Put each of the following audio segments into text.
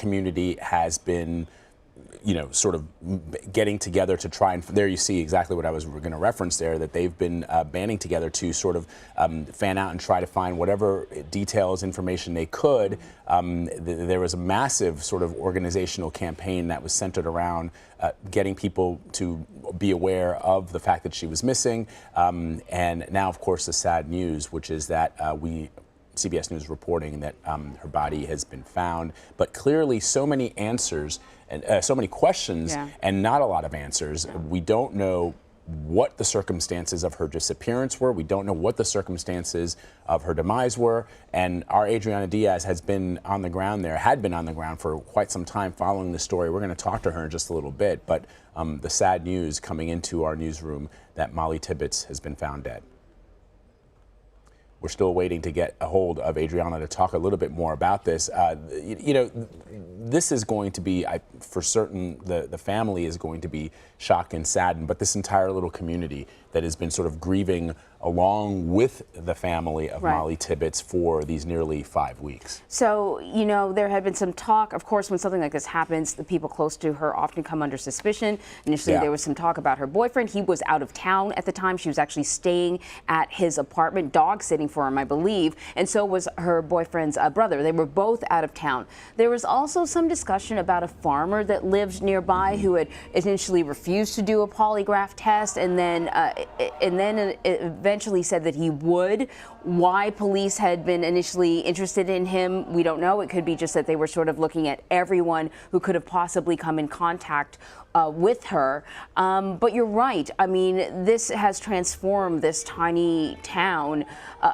community has been, sort of getting together to try and, there you see exactly what I was going to reference there, that they've been banding together to sort of fan out and try to find whatever details, information they could. There was a massive sort of organizational campaign that was centered around getting people to be aware of the fact that she was missing. And now, of course, the sad news, which is that CBS News reporting that her body has been found, but clearly so many answers and so many questions and not a lot of answers. We don't know what the circumstances of her disappearance were. We don't know what the circumstances of her demise were. And our Adriana Diaz has been on the ground there, had been on the ground for quite some time following the story. We're going to talk to her in just a little bit, but the sad news coming into our newsroom that Mollie Tibbetts has been found dead. We're still waiting to get a hold of Adriana to talk a little bit more about this. This is going to be, for certain, the family is going to be shocked and saddened, but this entire little community that has been sort of grieving along with the family of Mollie Tibbetts for these nearly 5 weeks. So, there had been some talk, of course, when something like this happens, the people close to her often come under suspicion. Initially, there was some talk about her boyfriend. He was out of town at the time. She was actually staying at his apartment, dog sitting for him, I believe, and so was her boyfriend's brother. They were both out of town. There was also some discussion about a farmer that lived nearby who had initially refused to do a polygraph test and then eventually said that he would. Why police had been initially interested in him, we don't know. It could be just that they were sort of looking at everyone who could have possibly come in contact with her. But you're right. I mean, this has transformed this tiny town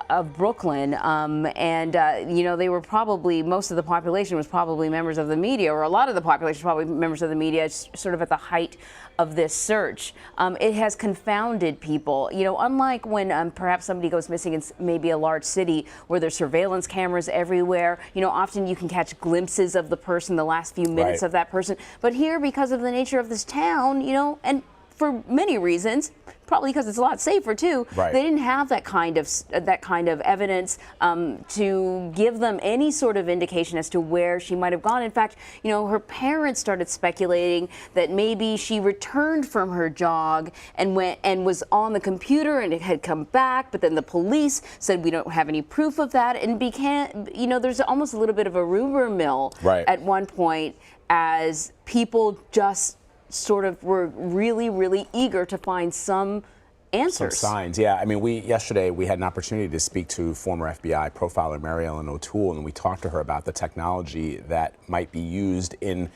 of Brooklyn. They were probably, most of the population was probably members of the media, or a lot of the population was probably members of the media, sort of at the height of this search. It has confounded people. Unlike when perhaps somebody goes missing in maybe a large city where there's surveillance cameras everywhere, often you can catch glimpses of the person, the last few minutes of that person. But here, because of the nature of this town, and for many reasons, probably because it's a lot safer too. They didn't have that kind of evidence to give them any sort of indication as to where she might have gone. In fact, her parents started speculating that maybe she returned from her jog and was on the computer and it had come back, but then the police said we don't have any proof of that, and there's almost a little bit of a rumor mill at one point as people just sort of were really, really eager to find some answers. Some signs, yeah. I mean, yesterday we had an opportunity to speak to former FBI profiler Mary Ellen O'Toole, and we talked to her about the technology that might be used in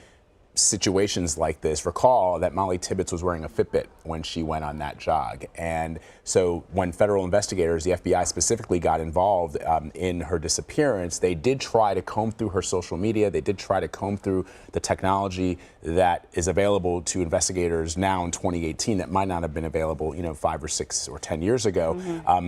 situations like this. Recall that Mollie Tibbetts was wearing a Fitbit when she went on that jog. And so when federal investigators, the FBI specifically, got involved in her disappearance, they did try to comb through her social media. They did try to comb through the technology that is available to investigators now in 2018 that might not have been available, 5 or 6 or 10 years ago,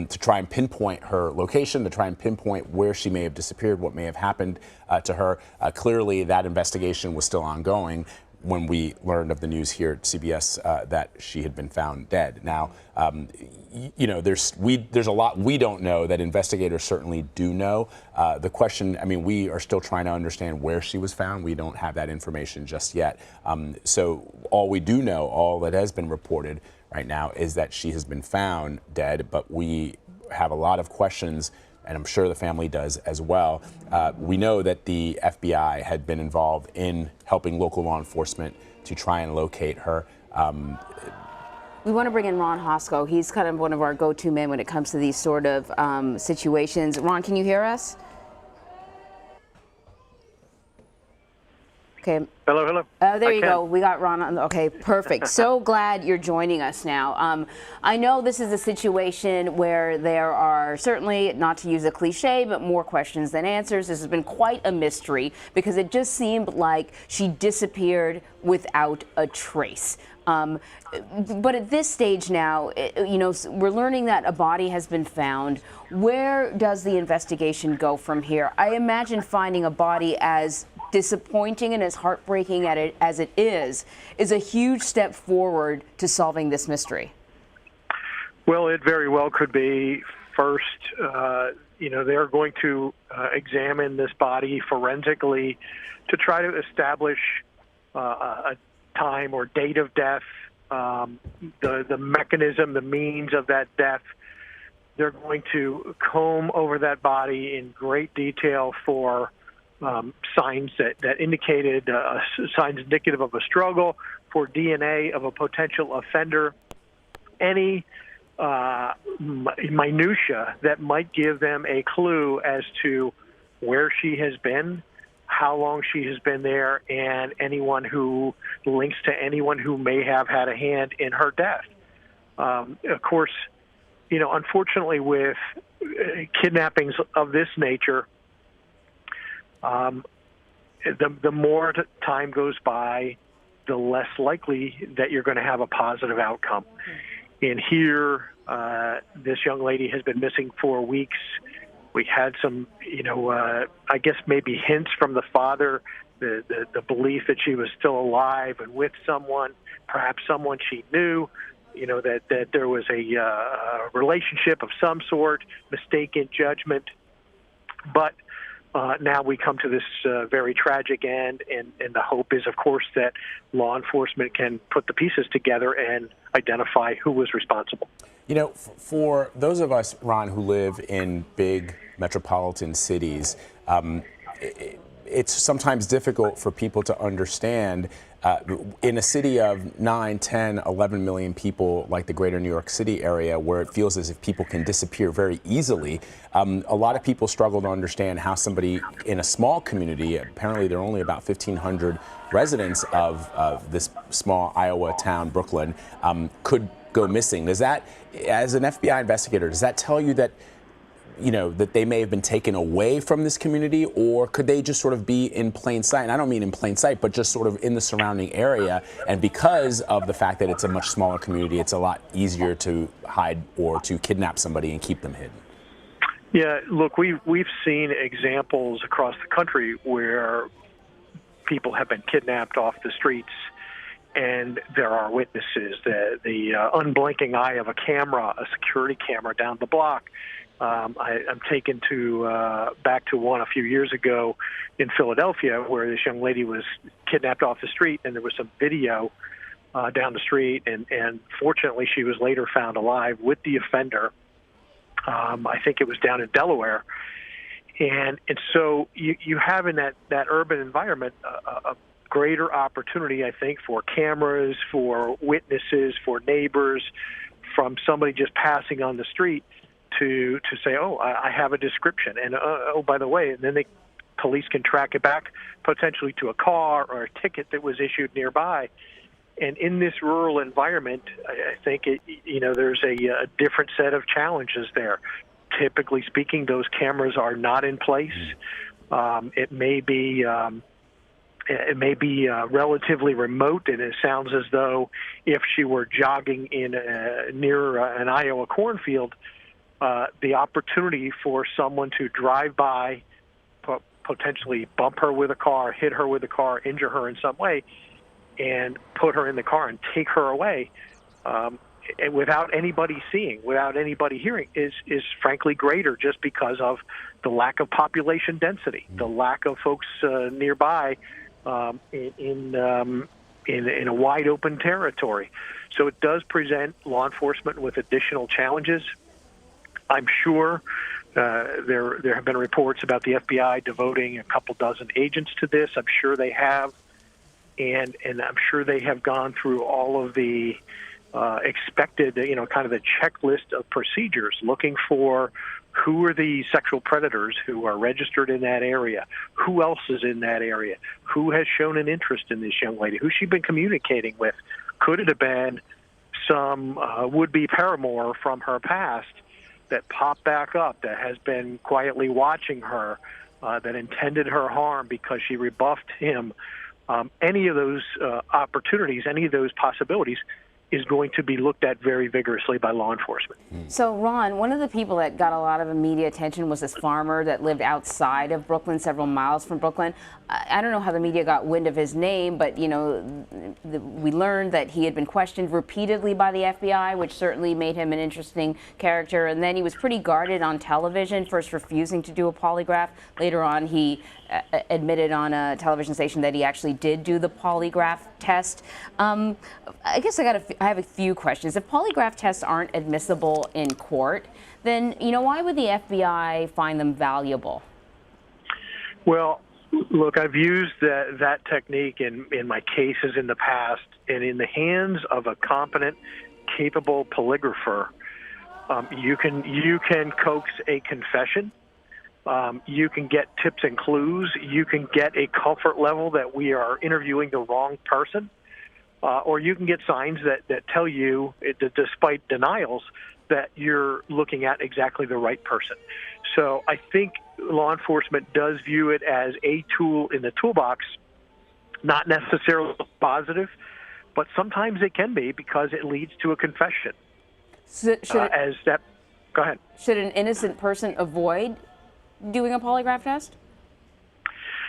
to try and pinpoint her location, to try and pinpoint where she may have disappeared, what may have happened to her. Clearly, that investigation was still ongoing when we learned of the news here at CBS that she had been found dead. Now, there's a lot we don't know that investigators certainly do know. The question, I mean, we are still trying to understand where she was found. We don't have that information just yet. So all we do know, all that has been reported right now, is that she has been found dead, but we have a lot of questions, and I'm sure the family does as well. We know that the FBI had been involved in helping local law enforcement to try and locate her. We want to bring in Ron Hosko. He's kind of one of our go-to men when it comes to these sort of situations. Ron, can you hear us? Okay. Hello, hello. There you go. We got Ron on. Okay, perfect. So glad you're joining us now. I know this is a situation where there are certainly, not to use a cliche, but more questions than answers. This has been quite a mystery because it just seemed like she disappeared without a trace. But at this stage now, we're learning that a body has been found. Where does the investigation go from here? I imagine finding a body as disappointing and as heartbreaking as it is a huge step forward to solving this mystery. Well, it very well could be First, they're going to examine this body forensically to try to establish a time or date of death, the mechanism, the means of that death. They're going to comb over that body in great detail for signs that indicated signs indicative of a struggle, for DNA of a potential offender, any minutia that might give them a clue as to where she has been, how long she has been there, and anyone who links to anyone who may have had a hand in her death. Of course, unfortunately, with kidnappings of this nature, the more time goes by, the less likely that you're going to have a positive outcome. And here, this young lady has been missing for weeks. We had some, I guess maybe hints from the father, the belief that she was still alive and with someone, perhaps someone she knew, that there was a relationship of some sort, mistaken judgment. But now we come to this very tragic end, and the hope is, of course, that law enforcement can put the pieces together and identify who was responsible. For those of us, Ron, who live in big metropolitan cities, it's sometimes difficult for people to understand in a city of 9, 10, 11 million people like the greater New York City area, where it feels as if people can disappear very easily. A lot of people struggle to understand how somebody in a small community, apparently there are only about 1,500 residents of this small Iowa town, Brooklyn, could go missing. Does that, as an FBI investigator, does that tell you that that they may have been taken away from this community, or could they just sort of be in plain sight? And I don't mean in plain sight, but just sort of in the surrounding area. And because of the fact that it's a much smaller community, it's a lot easier to hide or to kidnap somebody and keep them hidden. Yeah, look, we've seen examples across the country where people have been kidnapped off the streets, and there are witnesses. The unblinking eye of a camera, a security camera down the block. I'm taken back to one a few years ago in Philadelphia, where this young lady was kidnapped off the street, and there was some video down the street, and fortunately she was later found alive with the offender. I think it was down in Delaware. And so you have in that urban environment a greater opportunity, I think, for cameras, for witnesses, for neighbors, from somebody just passing on the street to say, oh, I have a description. And, oh, by the way, and then police can track it back potentially to a car or a ticket that was issued nearby. And in this rural environment, I think, there's a different set of challenges there. Typically speaking, those cameras are not in place. It may be relatively remote, and it sounds as though if she were jogging in near an Iowa cornfield, the opportunity for someone to drive by, potentially bump her with a car, hit her with a car, injure her in some way, and put her in the car and take her away, and without anybody seeing, without anybody hearing, is frankly greater, just because of the lack of population density, the lack of folks nearby in a wide open territory. So it does present law enforcement with additional challenges. I'm sure there have been reports about the FBI devoting a couple dozen agents to this. I'm sure they have, and I'm sure they have gone through all of the expected, kind of the checklist of procedures, looking for who are the sexual predators who are registered in that area, who else is in that area, who has shown an interest in this young lady, who's she been communicating with. Could it have been some would-be paramour from her past that popped back up, that has been quietly watching her, that intended her harm because she rebuffed him? Any of those opportunities, any of those possibilities is going to be looked at very vigorously by law enforcement. So, Ron, one of the people that got a lot of media attention was this farmer that lived outside of Brooklyn, several miles from Brooklyn. I don't know how the media got wind of his name, but, you know, we learned that he had been questioned repeatedly by the FBI, which certainly made him an interesting character. And then he was pretty guarded on television, first refusing to do a polygraph. Later on, he admitted on a television station that he actually did do the polygraph test. I guess I have a few questions. If polygraph tests aren't admissible in court, then, you know, why would the FBI find them valuable? Well, look, I've used that technique in my cases in the past, and in the hands of a competent, capable polygrapher, you can coax a confession. You can get tips and clues. You can get a comfort level that we are interviewing the wrong person. Or you can get signs that tell you, despite denials, that you're looking at exactly the right person. So I think law enforcement does view it as a tool in the toolbox, not necessarily positive, but sometimes it can be because it leads to a confession. Go ahead. Should an innocent person avoid doing a polygraph test?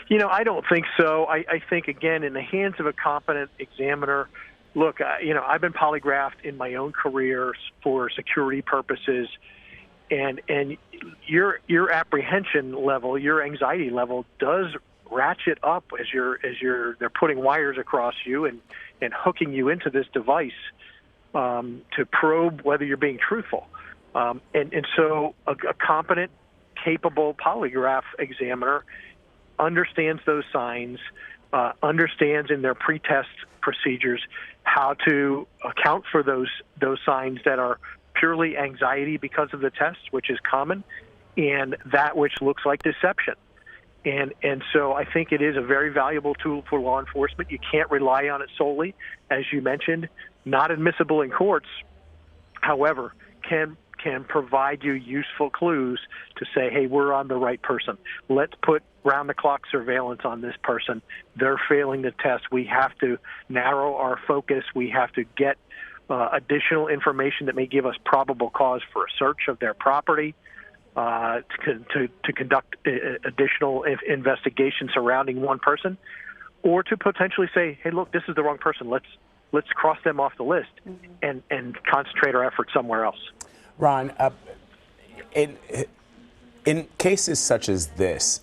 You know, I don't think so. I think, again, in the hands of a competent examiner, look, you know, I've been polygraphed in my own career for security purposes, and your apprehension level, your anxiety level does ratchet up as they're putting wires across you and hooking you into this device to probe whether you're being truthful. And so a competent, capable polygraph examiner understands those signs, understands in their pretest procedures how to account for those signs that are purely anxiety because of the test, which is common, and that which looks like deception. And so I think it is a very valuable tool for law enforcement. You can't rely on it solely, as you mentioned, not admissible in courts, however, can provide you useful clues to say, hey, we're on the right person. Let's put round-the-clock surveillance on this person. They're failing the test. We have to narrow our focus. We have to get additional information that may give us probable cause for a search of their property, to conduct additional investigation surrounding one person, or to potentially say, hey, look, this is the wrong person. Let's cross them off the list and concentrate our efforts somewhere else. Ron, in cases such as this,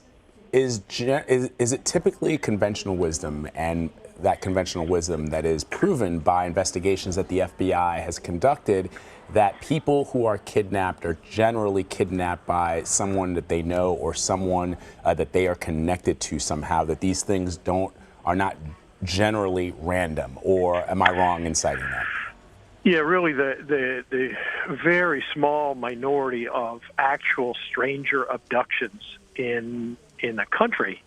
is it typically conventional wisdom, and that conventional wisdom that is proven by investigations that the FBI has conducted, that people who are kidnapped are generally kidnapped by someone that they know or someone that they are connected to somehow, that these things are not generally random? Or am I wrong in citing that? Yeah, really, the very small minority of actual stranger abductions in the country,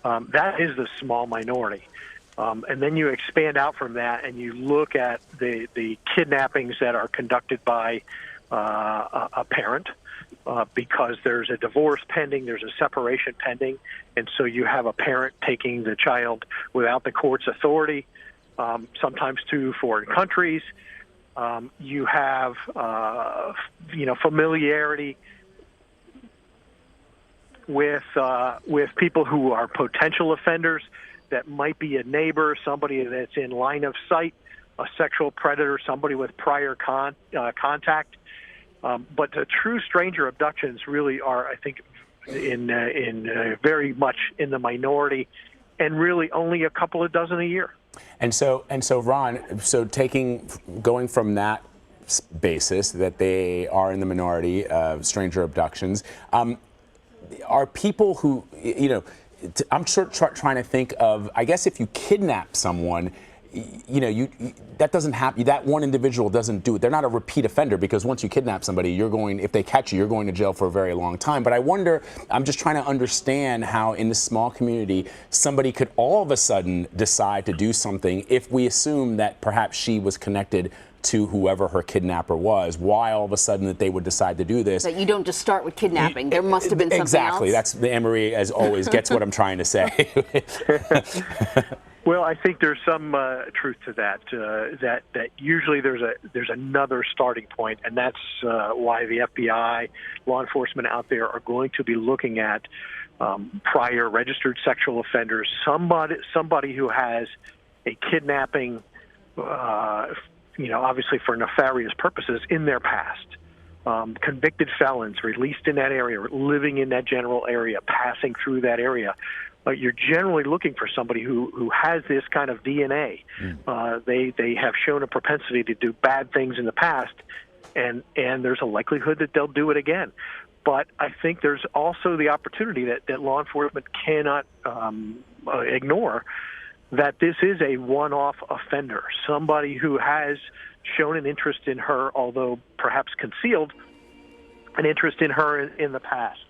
that is the small minority. And then you expand out from that and you look at the kidnappings that are conducted by a parent because there's a divorce pending, there's a separation pending, and so you have a parent taking the child without the court's authority, sometimes to foreign countries. You have, familiarity with people who are potential offenders. That might be a neighbor, somebody that's in line of sight, a sexual predator, somebody with prior contact. But the true stranger abductions really are, I think, in very much in the minority, and really only a couple of dozen a year. And so, Ron, going from that basis that they are in the minority of stranger abductions, are people who, I'm trying to think of, I guess if you kidnap someone, that doesn't happen. That one individual doesn't do it. They're not a repeat offender, because once you kidnap somebody, if they catch you, you're going to jail for a very long time. But I wonder, I'm just trying to understand how in this small community, somebody could all of a sudden decide to do something if we assume that perhaps she was connected to whoever her kidnapper was. Why all of a sudden that they would decide to do this? But you don't just start with kidnapping. There must have been something exactly. else. That's Anne-Marie, as always, gets what I'm trying to say. Well, I think there's some truth to that. That usually there's another starting point, and that's why the FBI, law enforcement out there are going to be looking at prior registered sexual offenders, somebody who has a kidnapping, obviously for nefarious purposes in their past. Convicted felons released in that area, living in that general area, passing through that area. You're generally looking for somebody who has this kind of DNA. They have shown a propensity to do bad things in the past, and there's a likelihood that they'll do it again. But I think there's also the opportunity that law enforcement cannot ignore, that this is a one-off offender, somebody who has shown an interest in her, although perhaps concealed, an interest in her in the past.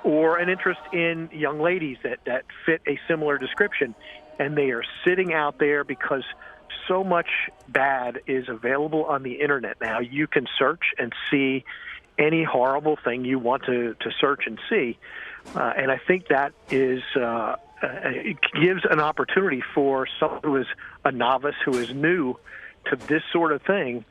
Or an interest in young ladies that fit a similar description, and they are sitting out there because so much bad is available on the internet now. You can search and see any horrible thing you want to search and see, and I think that is it gives an opportunity for someone who is a novice, who is new to this sort of thing.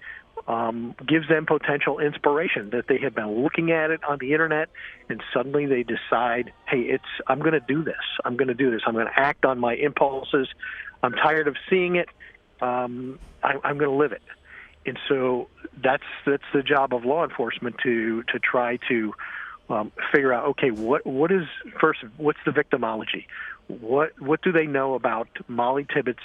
Gives them potential inspiration that they have been looking at it on the internet, and suddenly they decide, hey, I'm going to do this. I'm going to do this. I'm going to act on my impulses. I'm tired of seeing it. I'm going to live it. And so that's the job of law enforcement to try to figure out, okay, what's the victimology? What do they know about Mollie Tibbetts?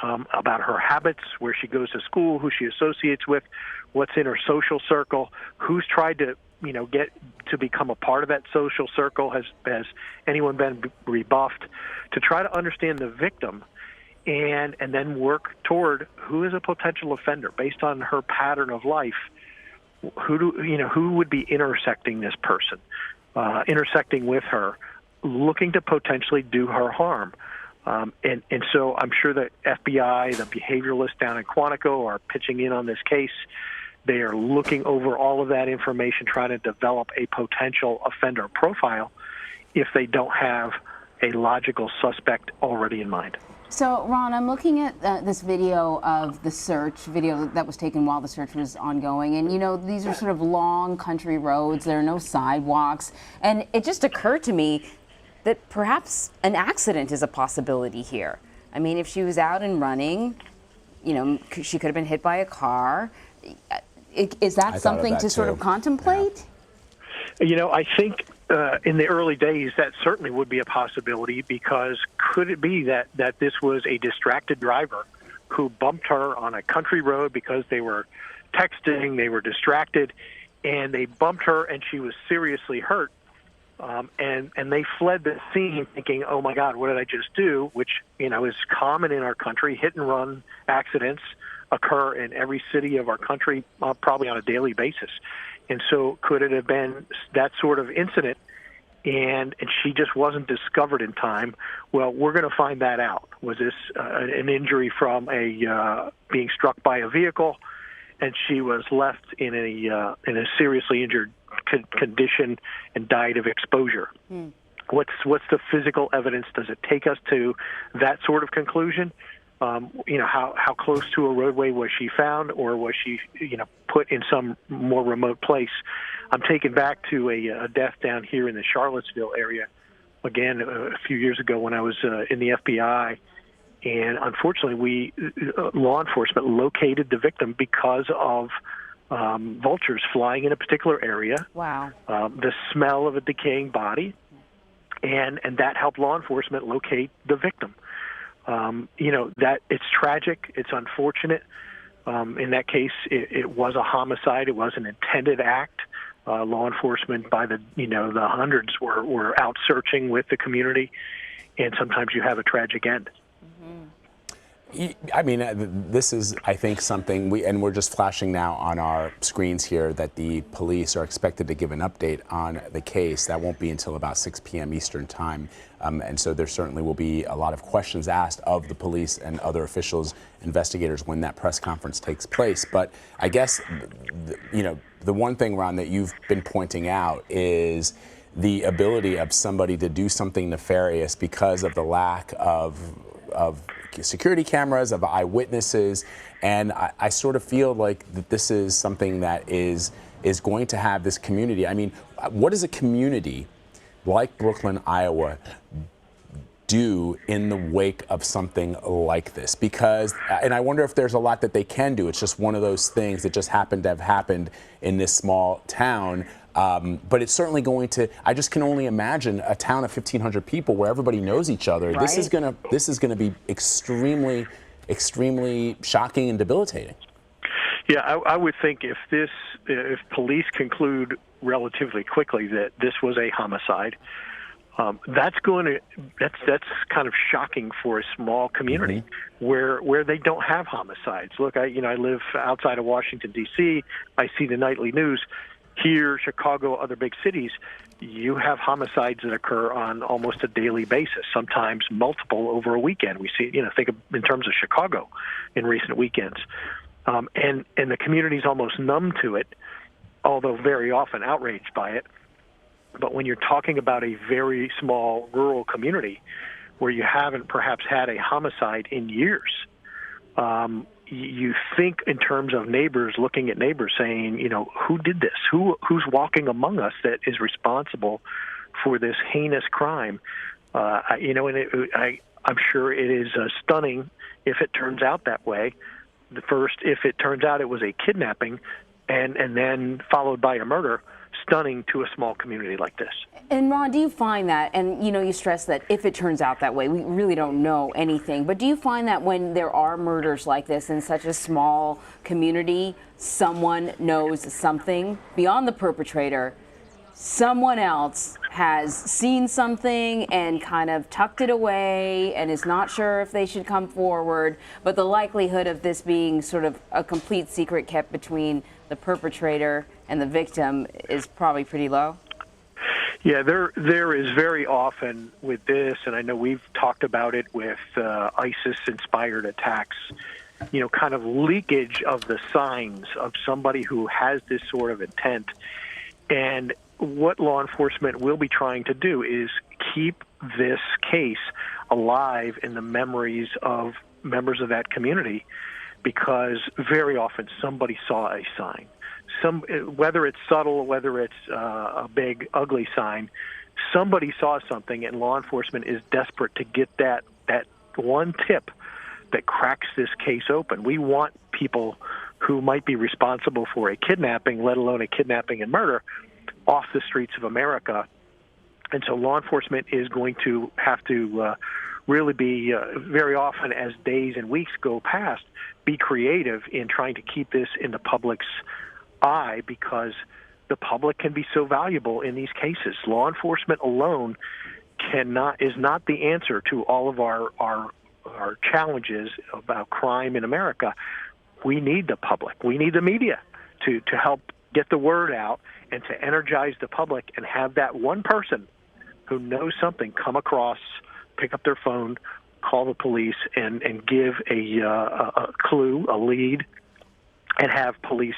About her habits, where she goes to school, who she associates with, what's in her social circle, who's tried to, get to become a part of that social circle, has anyone been rebuffed, to try to understand the victim, and then work toward who is a potential offender based on her pattern of life. Who would be intersecting this person, intersecting with her, looking to potentially do her harm. And so I'm sure that FBI, the behavioralists down in Quantico, are pitching in on this case. They are looking over all of that information, trying to develop a potential offender profile if they don't have a logical suspect already in mind. So, Ron, I'm looking at this video of the search, video that was taken while the search was ongoing. And, these are sort of long country roads. There are no sidewalks. And it just occurred to me that perhaps an accident is a possibility here. I mean, if she was out and running, she could have been hit by a car. Is that something to sort of contemplate? Yeah. I think in the early days that certainly would be a possibility, because could it be that this was a distracted driver who bumped her on a country road because they were texting, they were distracted, and they bumped her and she was seriously hurt? And they fled the scene thinking, oh, my God, what did I just do? Which, is common in our country. Hit-and-run accidents occur in every city of our country probably on a daily basis. And so could it have been that sort of incident, and she just wasn't discovered in time? Well, we're going to find that out. Was this an injury from being struck by a vehicle, and she was left in a seriously injured condition and died of exposure? What's the physical evidence? Does it take us to that sort of conclusion? How close to a roadway was she found, or was she put in some more remote place? I'm taken back to a death down here in the Charlottesville area, again a few years ago when I was in the FBI, and unfortunately law enforcement located the victim because of vultures flying in a particular area. Wow. The smell of a decaying body, and that helped law enforcement locate the victim. That it's tragic, it's unfortunate. In that case, it was a homicide. It was an intended act. Law enforcement, by the hundreds, were out searching with the community, and sometimes you have a tragic end. I mean, this is, I think, something and we're just flashing now on our screens here that the police are expected to give an update on the case. That won't be until about 6 p.m. Eastern time. And so there certainly will be a lot of questions asked of the police and other officials, investigators, when that press conference takes place. But I guess, the one thing, Ron, that you've been pointing out is the ability of somebody to do something nefarious because of the lack of security cameras, of eyewitnesses, and I sort of feel like that this is something that is going to have this community. I mean, what does a community like Brooklyn, Iowa, do in the wake of something like this? Because, and I wonder if there's a lot that they can do. It's just one of those things that just happened to have happened in this small town. But it's certainly going to, I just can only imagine a town of 1,500 people where everybody knows each other. Right. This is gonna be extremely, extremely shocking and debilitating. Yeah, I would think if police conclude relatively quickly that this was a homicide, that's kind of shocking for a small community where they don't have homicides. Look, I live outside of Washington, D.C. I see the nightly news. Here, Chicago, other big cities, you have homicides that occur on almost a daily basis, sometimes multiple over a weekend. We see, think of in terms of Chicago in recent weekends. And the community's almost numb to it, although very often outraged by it. But when you're talking about a very small rural community where you haven't perhaps had a homicide in years, you think in terms of neighbors, looking at neighbors saying, who did this? Who's walking among us that is responsible for this heinous crime? I'm sure it is stunning if it turns out that way. If it turns out it was a kidnapping and then followed by a murder, stunning to a small community like this. And Ron, do you find that, and you stress that if it turns out that way, we really don't know anything, but do you find that when there are murders like this in such a small community, someone knows something beyond the perpetrator, someone else has seen something and kind of tucked it away and is not sure if they should come forward, but the likelihood of this being sort of a complete secret kept between the perpetrator and the victim is probably pretty low? Yeah, there is very often with this, and I know we've talked about it with ISIS-inspired attacks, kind of leakage of the signs of somebody who has this sort of intent. And what law enforcement will be trying to do is keep this case alive in the memories of members of that community, because very often somebody saw a sign. Whether it's subtle, whether it's a big, ugly sign, somebody saw something, and law enforcement is desperate to get that one tip that cracks this case open. We want people who might be responsible for a kidnapping, let alone a kidnapping and murder, off the streets of America. And so law enforcement is going to have to really be, very often as days and weeks go past, be creative in trying to keep this in the public's eye, because the public can be so valuable in these cases. Law enforcement alone is not the answer to all of our challenges about crime in America. We need the public. We need the media to help get the word out and to energize the public, and have that one person who knows something come across, pick up their phone, call the police, and give a clue, a lead, and have police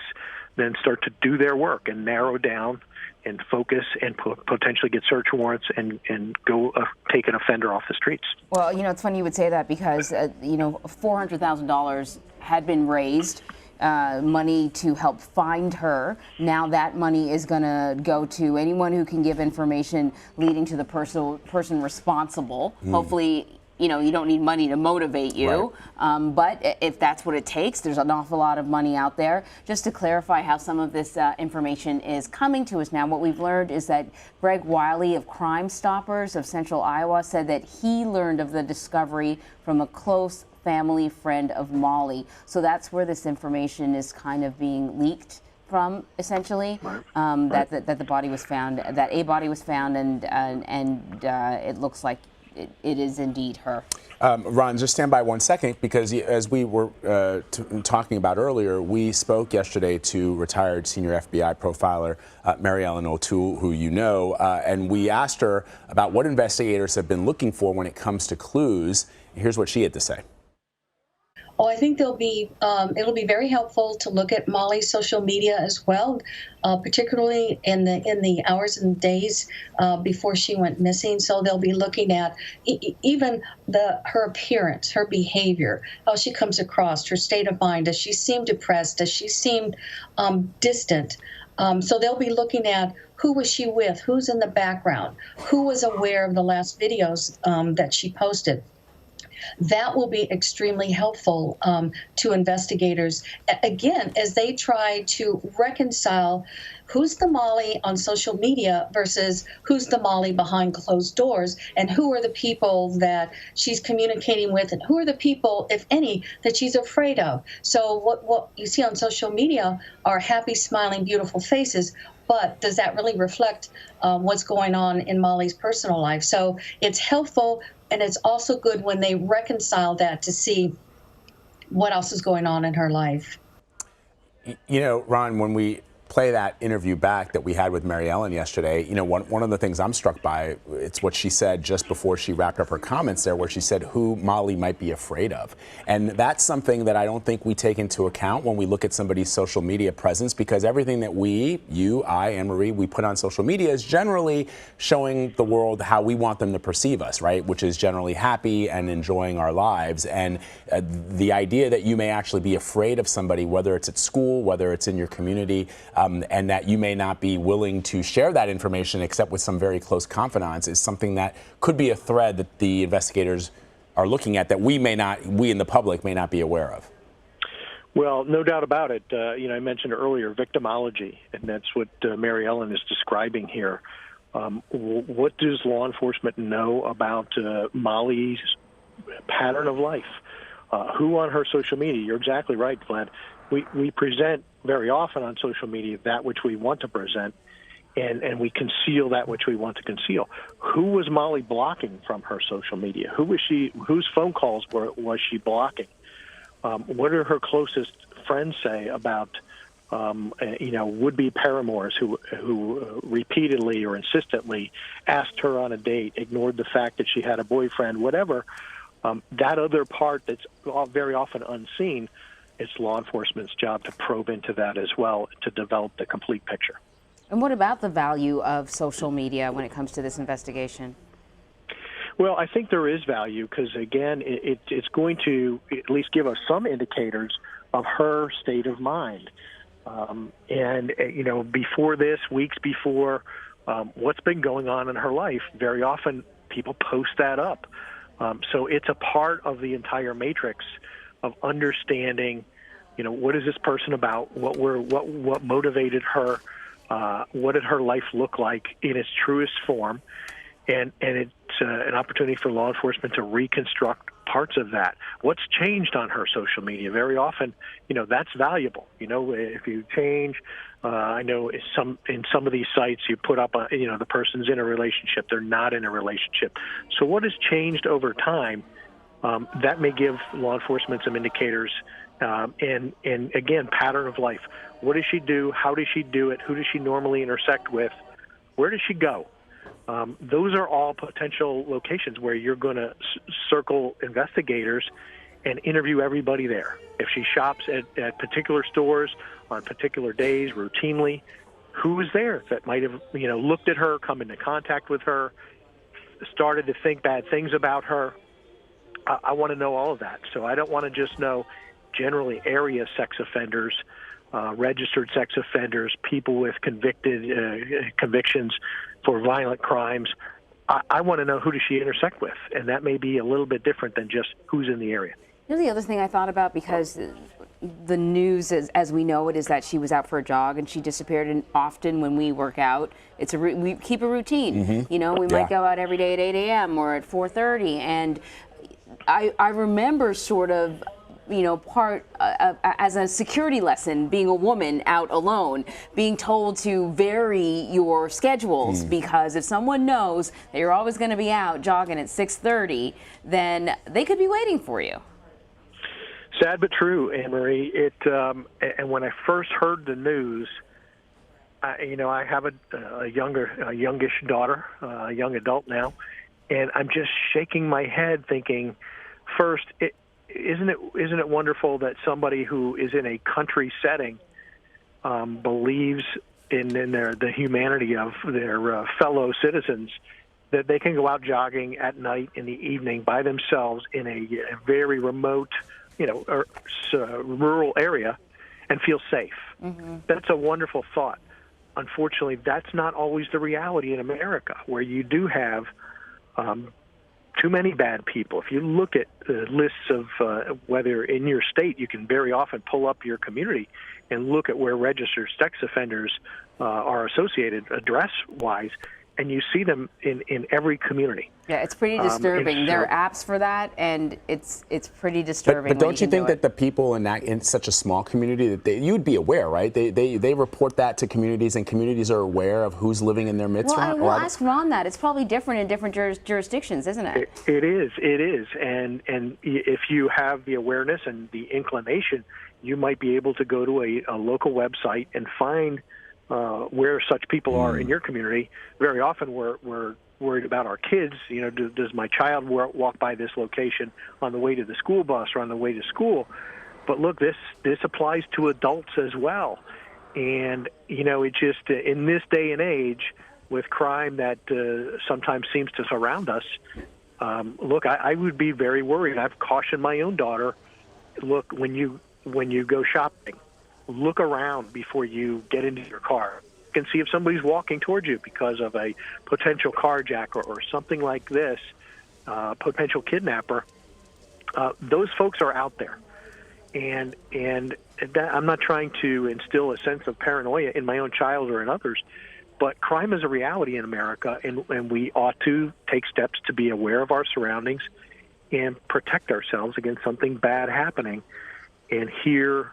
then start to do their work and narrow down and focus and potentially get search warrants and go take an offender off the streets. Well, it's funny you would say that, because, $400,000 had been raised, money to help find her. Now that money is going to go to anyone who can give information leading to the person responsible. Hopefully, you don't need money to motivate you, right. But if that's what it takes, there's an awful lot of money out there. Just to clarify how some of this information is coming to us now, what we've learned is that Greg Wiley of Crime Stoppers of Central Iowa said that he learned of the discovery from a close family friend of Mollie. So that's where this information is kind of being leaked from, essentially, that the body was found, that a body was found, and it looks like it is indeed her. Ron, just stand by 1 second, because as we were talking about earlier, we spoke yesterday to retired senior FBI profiler Mary Ellen O'Toole, who you know, and we asked her about what investigators have been looking for when it comes to clues. Here's what she had to say. Oh, I think it'll be very helpful to look at Mollie's social media as well, particularly in the hours and days before she went missing. So they'll be looking at even her appearance, her behavior, how she comes across, her state of mind. Does she seem depressed? Does she seem distant? So they'll be looking at who was she with, who's in the background, who was aware of the last videos that she posted. That will be extremely helpful to investigators, again, as they try to reconcile who's the Mollie on social media versus who's the Mollie behind closed doors, and who are the people that she's communicating with, and who are the people, if any, that she's afraid of. So what you see on social media are happy, smiling, beautiful faces, but does that really reflect what's going on in Mollie's personal life? So it's helpful, and it's also good when they reconcile that to see what else is going on in her life. You know, Ron, when we play that interview back that we had with Mary Ellen yesterday, you know, one of the things I'm struck by, it's what she said just before she wrapped up her comments there, where she said who Mollie might be afraid of. And that's something that I don't think we take into account when we look at somebody's social media presence, because everything that we, you, I, and Marie, we put on social media is generally showing the world how we want them to perceive us, right? Which is generally happy and enjoying our lives. And the idea that you may actually be afraid of somebody, whether it's at school, whether it's in your community, and that you may not be willing to share that information except with some very close confidants, is something that could be a thread that the investigators are looking at that we in the public may not be aware of. Well, no doubt about it. You know, I mentioned earlier victimology, and that's what Mary Ellen is describing here. What does law enforcement know about Mollie's pattern of life? Who on her social media? You're exactly right, Glenn. We present very often on social media that which we want to present, and we conceal that which we want to conceal. Who was Mollie blocking from her social media? Whose phone calls was she blocking? What do her closest friends say about you know, would-be paramours who repeatedly or insistently asked her on a date, ignored the fact that she had a boyfriend, whatever? That other part that's very often unseen, it's law enforcement's job to probe into that as well, to develop the complete picture. And what about the value of social media when it comes to this investigation? Well, I think there is value because, again, it's going to at least give us some indicators of her state of mind. And, you know, before this, weeks before, what's been going on in her life, very often people post that up. So it's a part of the entire matrix of understanding, you know, what is this person about? What motivated her? What did her life look like in its truest form? And it's an opportunity for law enforcement to reconstruct parts of that. What's changed on her social media? Very often, you know, that's valuable. You know, if you change, I know in some of these sites you put up, you know, the person's in a relationship, they're not in a relationship. So what has changed over time? That may give law enforcement some indicators. And again, pattern of life. What does she do? How does she do it? Who does she normally intersect with? Where does she go? Those are all potential locations where you're going to circle investigators and interview everybody there. If she shops at particular stores on particular days routinely, who is there that might have, you know, looked at her, come into contact with her, started to think bad things about her? I want to know all of that. So I don't want to just know generally area sex offenders, registered sex offenders, people with convictions for violent crimes. I want to know who does she intersect with, and that may be a little bit different than just who's in the area. You know, the other thing I thought about, because the news, as we know it, is that she was out for a jog and she disappeared. And often when we work out, we keep a routine. Mm-hmm. You know, we might go out every day at 8 a.m. or at 4:30, and I remember sort of part as a security lesson, being a woman out alone, being told to vary your schedules, because if someone knows that you're always going to be out jogging at 6:30, then they could be waiting for you. Sad but true, Anne-Marie. And when I first heard the news, I have a youngish daughter, a young adult now, and I'm just shaking my head thinking, first, isn't it wonderful that somebody who is in a country setting believes in the humanity of their fellow citizens, that they can go out jogging at night in the evening by themselves in a very remote, rural area and feel safe. Mm-hmm. That's a wonderful thought. Unfortunately, that's not always the reality in America, where you do have too many bad people. If you look at lists of whether in your state, you can very often pull up your community and look at where registered sex offenders are associated address-wise, and you see them in every community. Yeah, it's pretty disturbing. There are apps for that, and it's pretty disturbing. But don't you think that the people in such a small community, that you'd be aware, right? They report that to communities, and communities are aware of who's living in their midst. Well, we'll ask Ron that. It's probably different in different jurisdictions, isn't it? It is. And if you have the awareness and the inclination, you might be able to go to a local website and find where such people are in your community. Very often we're worried about our kids. Does my child walk by this location on the way to the school bus or on the way to school? But look, this applies to adults as well. And, it just, in this day and age, with crime that sometimes seems to surround us, look, I would be very worried. I've cautioned my own daughter, look, when you go shopping, look around before you get into your car. You can see if somebody's walking towards you because of a potential carjacker or something like this, potential kidnapper. Those folks are out there. And I'm not trying to instill a sense of paranoia in my own child or in others, but crime is a reality in America, and we ought to take steps to be aware of our surroundings and protect ourselves against something bad happening. And here,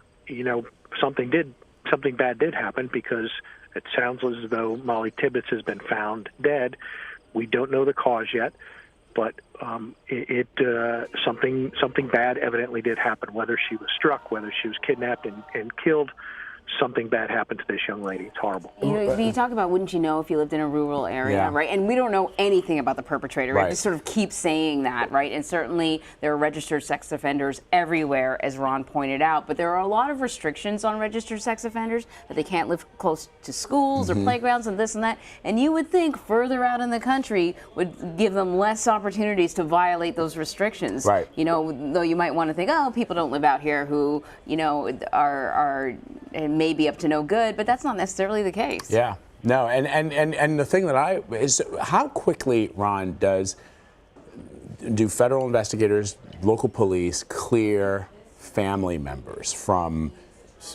something bad did happen, because it sounds as though Mollie Tibbetts has been found dead. We don't know the cause yet, but something bad evidently did happen. Whether she was struck, whether she was kidnapped and killed, something bad happened to this young lady. It's horrible. You talk about, wouldn't you know if you lived in a rural area, right? And we don't know anything about the perpetrator, right? Just sort of keep saying that, right? And certainly there are registered sex offenders everywhere, as Ron pointed out, but there are a lot of restrictions on registered sex offenders, that they can't live close to schools or playgrounds and this and that. And you would think further out in the country would give them less opportunities to violate those restrictions. Right. Though you might want to think, oh, people don't live out here who, are may be up to no good, but that's not necessarily the case. Yeah, no, and the thing that is how quickly, Ron, do federal investigators, local police clear family members from,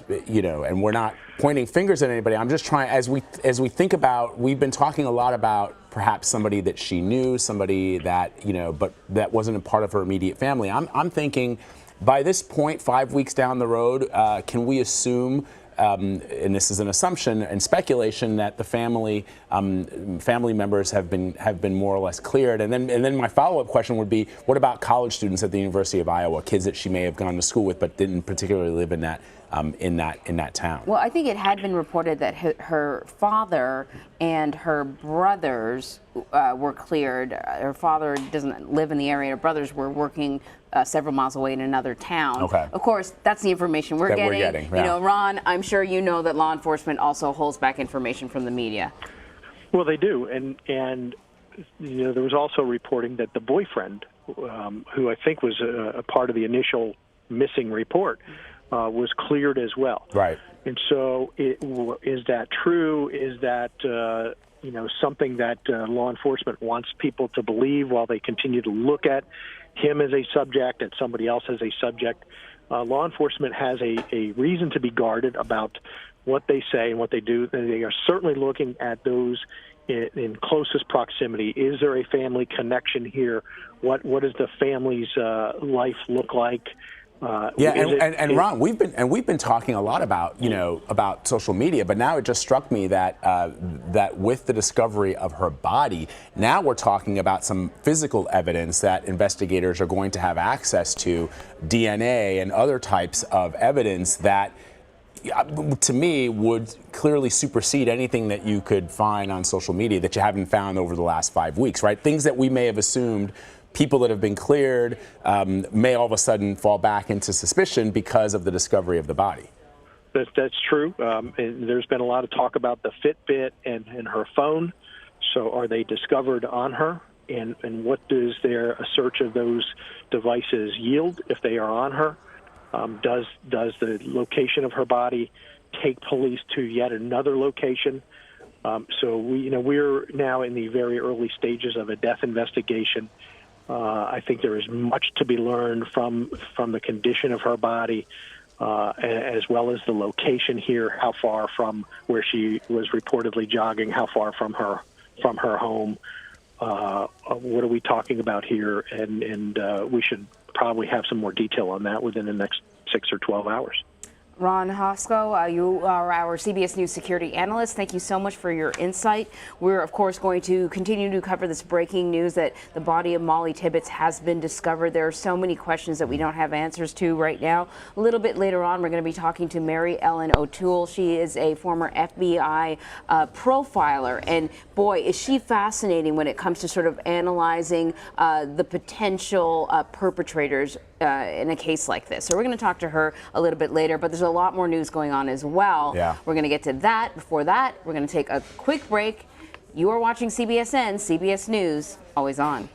and we're not pointing fingers at anybody. I'm just trying, as we think about, we've been talking a lot about perhaps somebody that she knew, somebody that, but that wasn't a part of her immediate family. I'm thinking, by this point, 5 weeks down the road, can we assume, and this is an assumption and speculation, that the family members have been more or less cleared? And then my follow-up question would be, what about college students at the University of Iowa, kids that she may have gone to school with but didn't particularly live in that town? Well, I think it had been reported that her father and her brothers were cleared. Her father doesn't live in the area. Her brothers were working several miles away in another town. Okay. Of course, that's the information we're getting. Yeah. Ron, I'm sure you know that law enforcement also holds back information from the media. Well, they do, and there was also reporting that the boyfriend, who I think was a part of the initial missing report, was cleared as well. Right. And so, is that true? Is that something that law enforcement wants people to believe while they continue to look at him as a subject and somebody else as a subject? Law enforcement has a reason to be guarded about what they say and what they do. They are certainly looking at those in closest proximity. Is there a family connection here? What does the family's life look like? Yeah, and Ron, we've been talking a lot about about social media, but now it just struck me that that with the discovery of her body, now we're talking about some physical evidence that investigators are going to have access to, DNA and other types of evidence that, to me, would clearly supersede anything that you could find on social media that you haven't found over the last 5 weeks, right? Things that we may have assumed people that have been cleared may all of a sudden fall back into suspicion because of the discovery of the body. That's true. And there's been a lot of talk about the Fitbit and her phone. So are they discovered on her? And what does a search of those devices yield if they are on her? Does the location of her body take police to yet another location? So we're now in the very early stages of a death investigation. I think there is much to be learned from the condition of her body, as well as the location here, how far from where she was reportedly jogging, how far from her home. What are we talking about here? And we should probably have some more detail on that within the next 6 or 12 hours. Ron Hosko, you are our CBS News security analyst. Thank you so much for your insight. We're, of course, going to continue to cover this breaking news that the body of Mollie Tibbetts has been discovered. There are so many questions that we don't have answers to right now. A little bit later on, we're going to be talking to Mary Ellen O'Toole. She is a former FBI profiler, and boy, is she fascinating when it comes to sort of analyzing the potential perpetrators in a case like this. So we're going to talk to her a little bit later, but there's a lot more news going on as well. Yeah. We're going to get to that. Before that, we're going to take a quick break. You are watching CBSN, CBS News, always on.